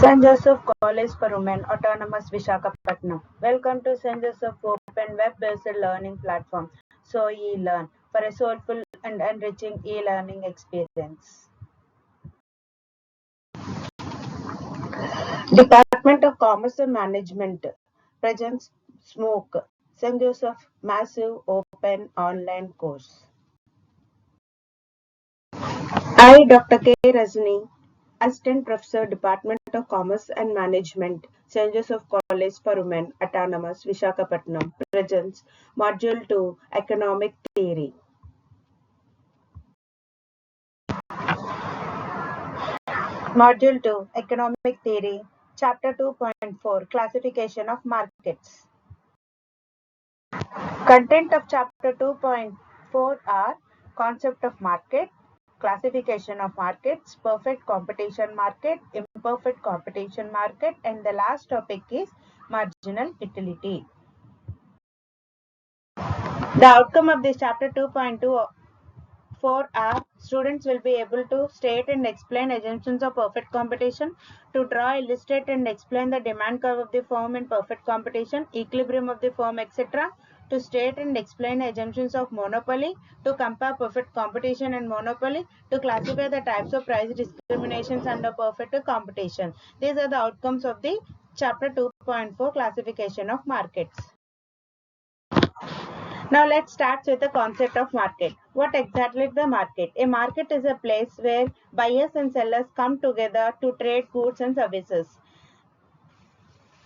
St. Joseph College for Women, Autonomous Visakhapatnam. Welcome to St. Joseph Open Web-based learning platform, So eLearn, for a soulful and enriching e-learning experience. Department of Commerce and Management presents SMOOC, St. Joseph Massive Open Online Course. I, Dr. K. Rajni, Assistant Professor, Department of Commerce and Management, St. Joseph College for Women, Autonomous, Visakhapatnam, presents Module 2, Economic Theory. Module 2, Economic Theory, Chapter 2.4, Classification of Markets. Content of Chapter 2.4 are Concept of Market, Classification of Markets, Perfect Competition Market, Imperfect Competition Market, and the last topic is Marginal Utility. The outcome of this Chapter 2.4 are students will be able to state and explain assumptions of perfect competition, to draw, illustrate and explain the demand curve of the firm in perfect competition, equilibrium of the firm, etc., to state and explain assumptions of monopoly, to compare perfect competition and monopoly, to classify the types of price discriminations under perfect competition. These are the outcomes of the Chapter 2.4 Classification of Markets. Now let's start with the concept of market. What exactly is the market? A market is a place where buyers and sellers come together to trade goods and services.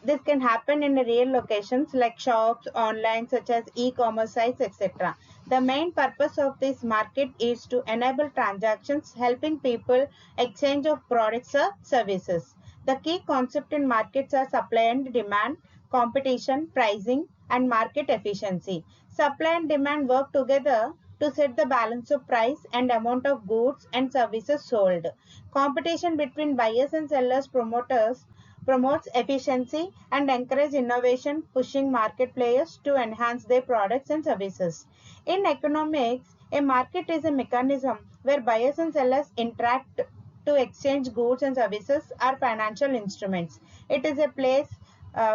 This can happen in real locations like shops, online, such as e-commerce sites, etc. The main purpose of this market is to enable transactions, helping people exchange of products or services. The key concepts in markets are supply and demand, competition, pricing, and market efficiency. Supply and demand work together to set the balance of price and amount of goods and services sold. Competition between buyers and sellers promotes efficiency and encourages innovation, pushing market players to enhance their products and services. In economics, a market is a mechanism where buyers and sellers interact to exchange goods and services or financial instruments. It is a place,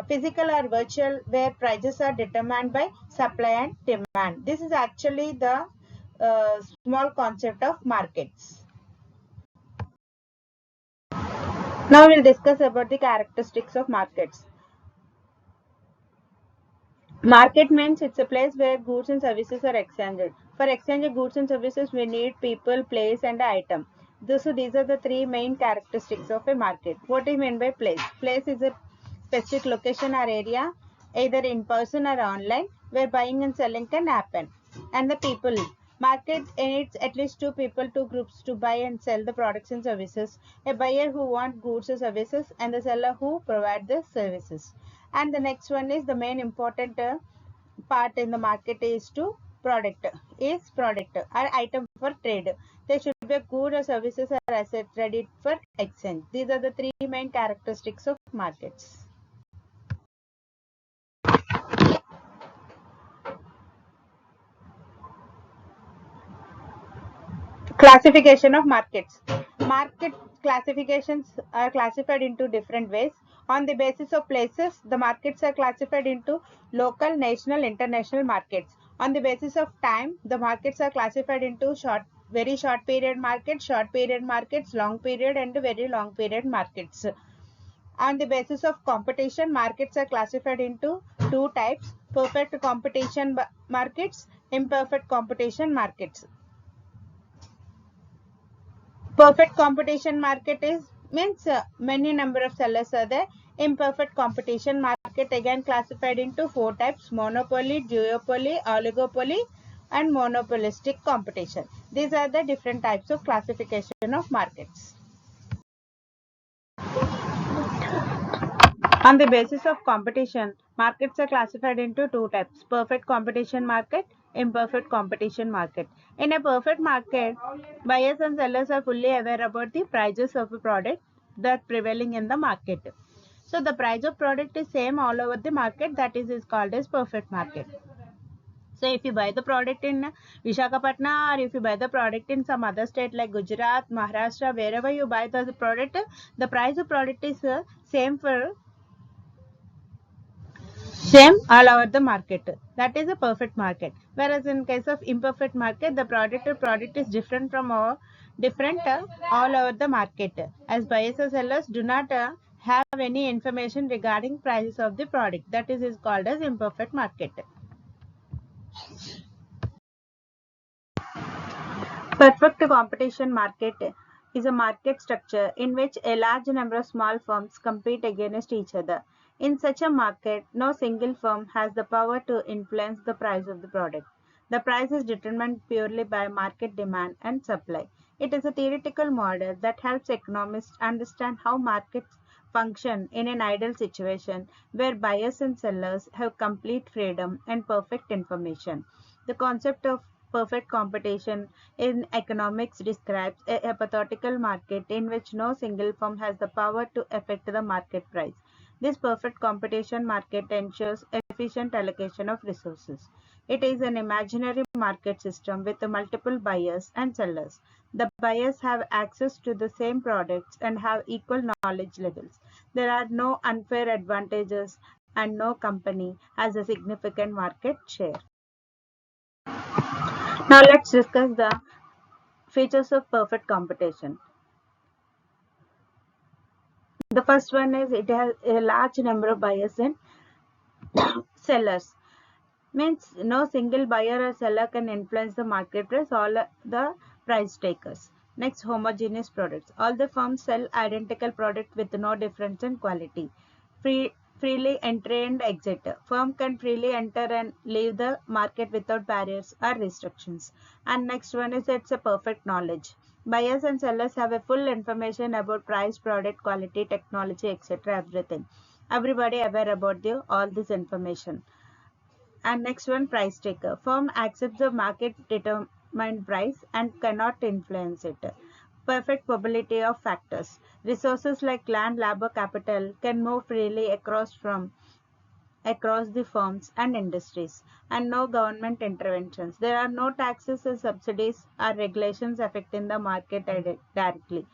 physical or virtual, where prices are determined by supply and demand. This is actually the small concept of markets. Now we'll discuss about the characteristics of markets. Market means it's a place where goods and services are exchanged. For exchanging goods and services, we need people, place, and item. So these are the three main characteristics of a market. What do you mean by place? Place is a specific location or area, either in person or online, where buying and selling can happen. And the people. Market needs at least two people, two groups to buy and sell the products and services. A buyer who wants goods or services and the seller who provide the services. And the next one is the main important part in the market is product or item for trade. There should be a good or services or asset ready for exchange. These are the three main characteristics of markets. Classification of markets. Market classifications are classified into different ways. On the basis of places, the markets are classified into local, national, international markets. On the basis of time, the markets are classified into very short period markets, long period, and very long period markets. On the basis of competition, markets are classified into two types: perfect competition markets, imperfect competition markets. Perfect competition market means many number of sellers are there. Imperfect competition market again classified into four types: monopoly, duopoly, oligopoly, and monopolistic competition. These are the different types of classification of markets. On the basis of competition, markets are classified into two types: perfect competition market, imperfect competition market. In a perfect market, buyers and sellers are fully aware about the prices of a product that prevailing in the market. So the price of product is same all over the market, that is called as perfect market. So if you buy the product in Visakhapatnam or if you buy the product in some other state like Gujarat, Maharashtra, wherever you buy the product, the price of product is Same all over the market. That is a perfect market. Whereas in case of imperfect market, the product is different from different all over the market. As buyers or sellers do not have any information regarding prices of the product. That is called as imperfect market. Perfect competition market is a market structure in which a large number of small firms compete against each other. In such a market, no single firm has the power to influence the price of the product. The price is determined purely by market demand and supply. It is a theoretical model that helps economists understand how markets function in an ideal situation where buyers and sellers have complete freedom and perfect information. The concept of perfect competition in economics describes a hypothetical market in which no single firm has the power to affect the market price. This perfect competition market ensures efficient allocation of resources. It is an imaginary market system with multiple buyers and sellers. The buyers have access to the same products and have equal knowledge levels. There are no unfair advantages and no company has a significant market share. Now let's discuss the features of perfect competition. The first one is it has a large number of buyers and sellers. Means no single buyer or seller can influence the market price, all the price takers. Next, homogeneous products. All the firms sell identical product with no difference in quality. Freely entry and exit. Firm can freely enter and leave the market without barriers or restrictions. And next one is it's a perfect knowledge. Buyers and sellers have a full information about price, product, quality, technology, etc. Everything. Everybody aware about all this information. And next one, price taker. Firm accepts the market determined price and cannot influence it. Perfect probability of factors. Resources like land, labor, capital can move freely across the firms and industries, and no government interventions. There are no taxes or subsidies or regulations affecting the market directly.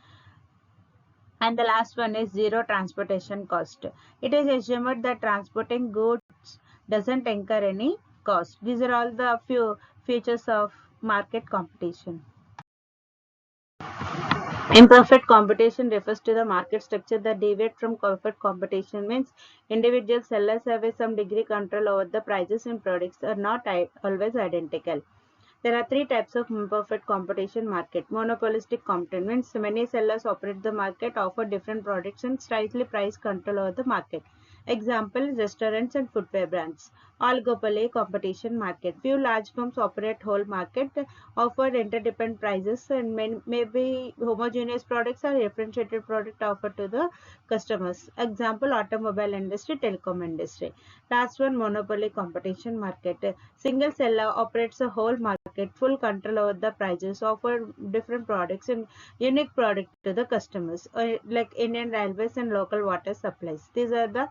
And the last one is zero transportation cost. It is assumed that transporting goods doesn't incur any cost. These are all the few features of market competition. Imperfect competition refers to the market structure that deviates from perfect competition. Means individual sellers have some degree control over the prices and products are not always identical. There are three types of imperfect competition market. Monopolistic competition means many sellers operate the market, offer different products and slightly price control over the market. Example, restaurants and footwear brands. Oligopoly competition market. Few large firms operate whole market, offer interdependent prices and maybe homogeneous products or differentiated product offered to the customers. Example, automobile industry, telecom industry. Last one, monopoly competition market. Single seller operates a whole market, full control over the prices, offer different products and unique product to the customers, like Indian Railways and local water supplies. These are the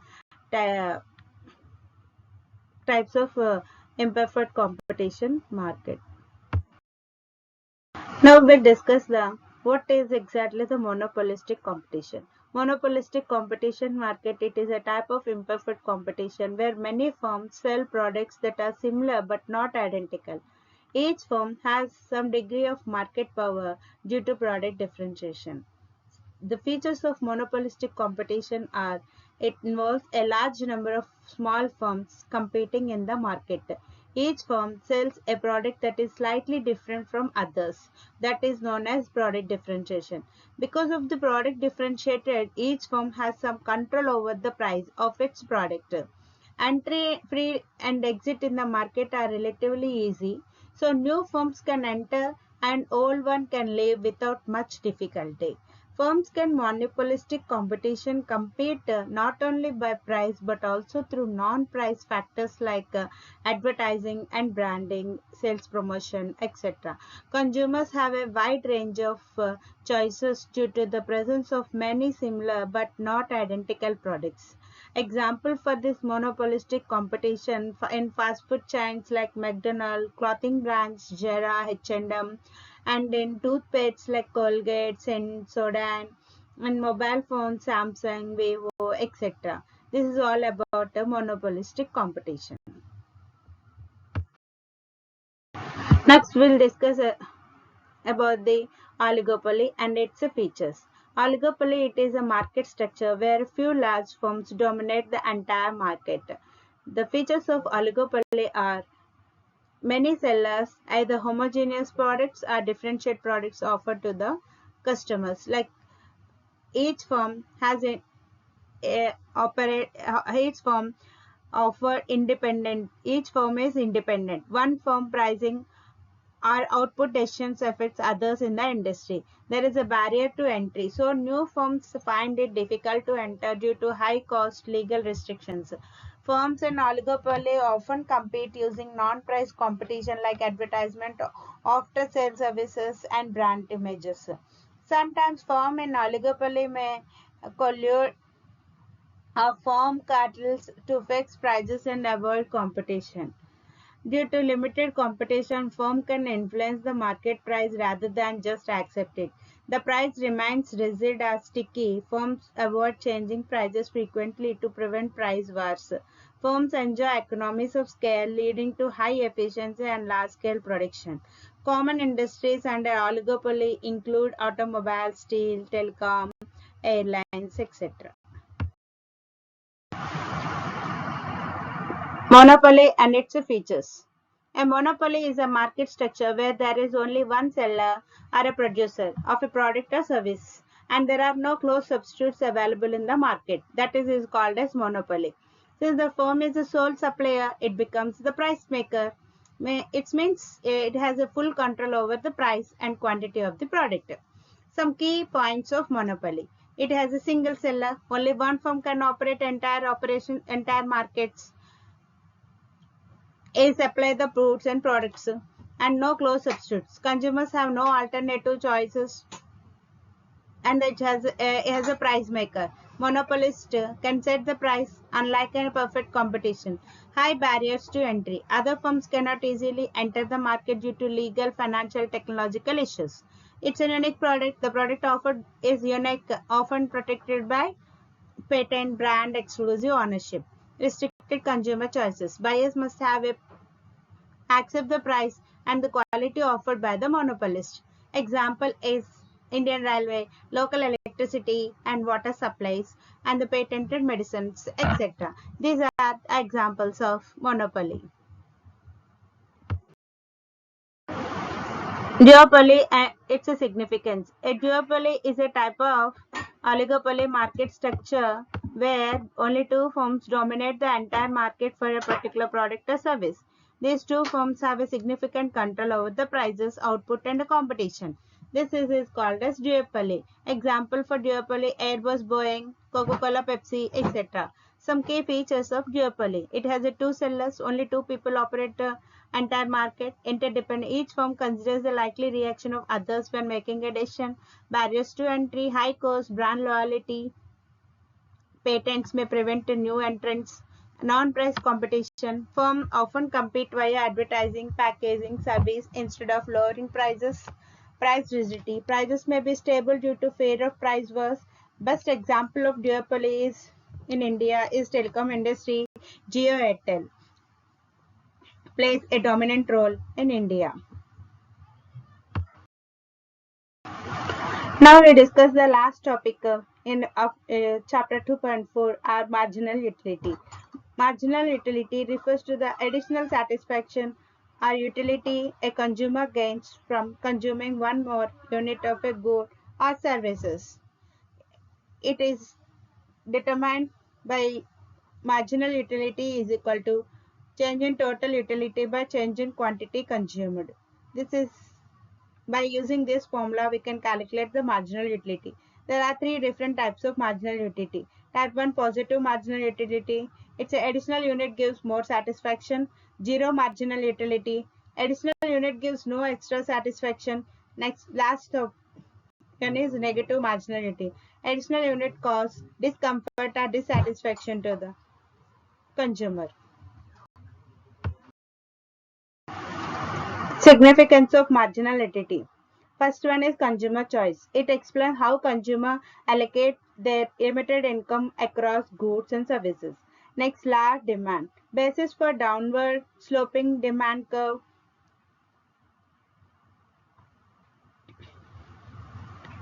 types of imperfect competition market. Now we'll discuss what is exactly the monopolistic competition. Monopolistic competition market, it is a type of imperfect competition where many firms sell products that are similar but not identical. Each firm has some degree of market power due to product differentiation. The features of monopolistic competition are it involves a large number of small firms competing in the market. Each firm sells a product that is slightly different from others. That is known as product differentiation. Because of the product differentiated, each firm has some control over the price of its product. Entry, free and exit in the market are relatively easy. So new firms can enter and old one can leave without much difficulty. Firms can monopolistic competition compete not only by price but also through non-price factors like advertising and branding, sales promotion, etc. Consumers have a wide range of choices due to the presence of many similar but not identical products. Example for this monopolistic competition in fast food chains like McDonald's, clothing brands, Zara, H&M, and in toothpastes like Colgate, Sensodyne, and mobile phones, Samsung, Vivo, etc. This is all about a monopolistic competition. Next, we'll discuss about the oligopoly and its features. Oligopoly, it is a market structure where few large firms dominate the entire market. The features of oligopoly are many sellers, either homogeneous products or differentiated products offered to the customers. Like each firm has each firm offer independent. Each firm is independent. One firm pricing our output decisions affects others in the industry. There is a barrier to entry, so new firms find it difficult to enter due to high cost legal restrictions. Firms in oligopoly often compete using non-price competition like advertisement, after-sale services, and brand images. Sometimes firms in oligopoly may collude or form cartels to fix prices and avoid competition. Due to limited competition, firm can influence the market price rather than just accept it. The price remains rigid or sticky. Firms avoid changing prices frequently to prevent price wars. Firms enjoy economies of scale, leading to high efficiency and large-scale production. Common industries under oligopoly include automobile, steel, telecom, airlines, etc. Monopoly and its features. A monopoly is a market structure where there is only one seller or a producer of a product or service, and there are no close substitutes available in the market. That is called as monopoly. Since the firm is a sole supplier, it becomes the price maker. It means it has a full control over the price and quantity of the product. Some key points of monopoly. It has a single seller. Only one firm can operate entire markets. A supply the goods and products and no close substitutes. Consumers have no alternative choices and it has a price maker. Monopolist can set the price unlike a perfect competition. High barriers to entry. Other firms cannot easily enter the market due to legal, financial, technological issues. It's a unique product. The product offered is unique, often protected by patent, brand, exclusive ownership. Restricted consumer choices. Buyers must have a accept the price and the quality offered by the monopolist. Example is Indian Railway, local electricity and water supplies, and the patented medicines, etc. These are examples of monopoly. Duopoly and its significance. A duopoly is a type of oligopoly market structure where only two firms dominate the entire market for a particular product or service. These two firms have a significant control over the prices, output, and the competition. This is called as duopoly. Example for duopoly: Airbus, Boeing, Coca-Cola, Pepsi, etc. Some key features of duopoly. It has a two sellers, only two people operate entire market. Interdependent. Each firm considers the likely reaction of others when making a decision. Barriers to entry, high cost, brand loyalty, patents may prevent new entrants. Non-price competition. Firms often compete via advertising, packaging, service instead of lowering prices. Price rigidity. Prices may be stable due to fear of price wars. Best example of duopoly is in India is telecom industry. Jio Airtel plays a dominant role in India. Now we discuss the last topic in chapter 2.4, our marginal utility. Marginal utility refers to the additional satisfaction or utility a consumer gains from consuming one more unit of a good or services. It is determined by marginal utility is equal to change in total utility by change in quantity consumed. This is By using this formula, we can calculate the marginal utility. There are three different types of marginal utility. Type 1, positive marginal utility. It's an additional unit gives more satisfaction. Zero marginal utility. Additional unit gives no extra satisfaction. Last option is negative marginal utility. Additional unit cause discomfort or dissatisfaction to the consumer. Significance of marginal utility. First one is consumer choice. It explains how consumers allocate their limited income across goods and services. Next, law demand. Basis for downward sloping demand curve.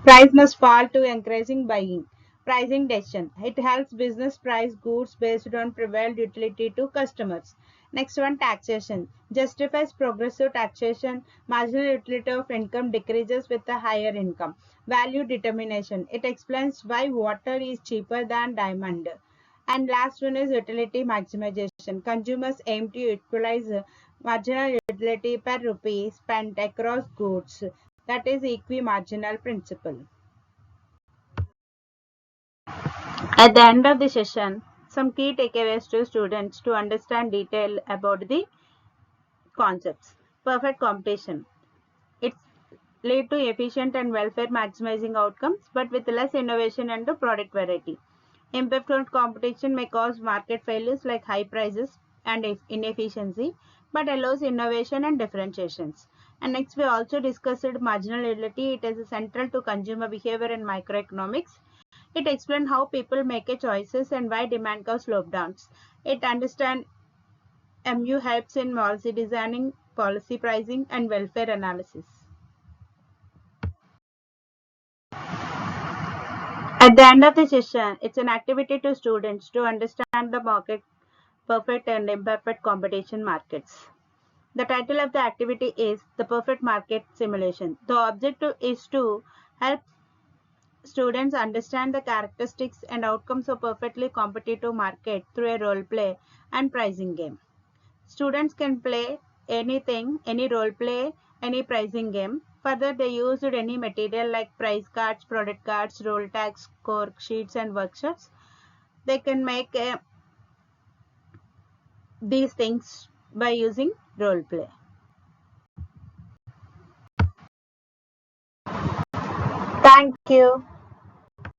Price must fall to encouraging buying. Pricing decision. It helps business price goods based on prevailed utility to customers. Next one, taxation. Justifies progressive taxation. Marginal utility of income decreases with a higher income. Value determination. It explains why water is cheaper than diamond. And last one is utility maximization. Consumers aim to utilize marginal utility per rupee spent across goods. That is equi-marginal principle. At the end of the session, some key takeaways to students to understand detail about the concepts. Perfect competition. It's lead to efficient and welfare maximizing outcomes, but with less innovation and the product variety. Imperfect competition may cause market failures like high prices and inefficiency, but allows innovation and differentiations. And next, we also discussed marginal utility. It is central to consumer behavior and microeconomics. It explains how people make a choices and why demand curve slowdowns. It understands MU helps in policy designing, policy pricing, and welfare analysis. At the end of the session, it's an activity to students to understand the market, perfect and imperfect competition markets. The title of the activity is the Perfect Market Simulation. The objective is to help students understand the characteristics and outcomes of perfectly competitive market through a role play and pricing game. Students can play anything, any role play, any pricing game. Further, they used any material like price cards, product cards, roll tags, score sheets, and workshops. They can make these things by using role play. Thank you.